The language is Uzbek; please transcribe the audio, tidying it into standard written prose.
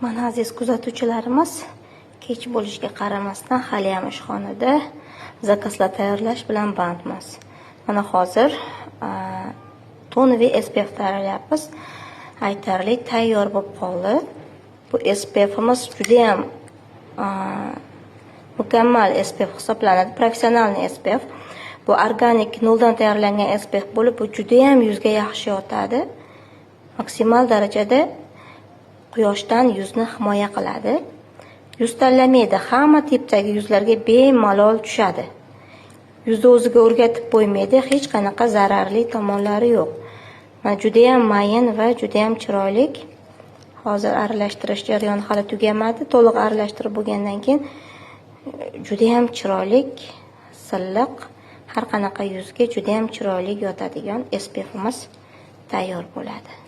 Mana aziz kuzatuvchilarimiz, kech bo'lishiga qaramasdan hali ham ishxonada zakazlar tayyorlash bilan bandmiz. Mana hozir tonoviy SPF tayyorlayapmiz. Aytarli tayyor bo'lib qoldi. Bu SPFimiz juda ham mukammal SPF hisoblanadi, professionalniy SPF. Bu organik noldan tayyorlangan SPF bo'lib, bu juda ham yuzga yaxshi yotadi. Maksimal darajada quyoshdan yuzni himoya qiladi. Yuz tanlamaydi, hamma tipdagi yuzlarga bemalol tushadi. Yuzni o'ziga o'rgatib qo'ymaydi, hech qanaqa zararli tomonlari yo'q. Mana juda ham mayin va juda ham chiroyli. Hozir aralashtirish jarayoni hali tugamadi. To'liq aralashtirib bo'lgandan keyin juda ham chiroyli, silliq, har qanaqa yuzga juda ham chiroyli yotadigan SPFimiz tayyor bo'ladi.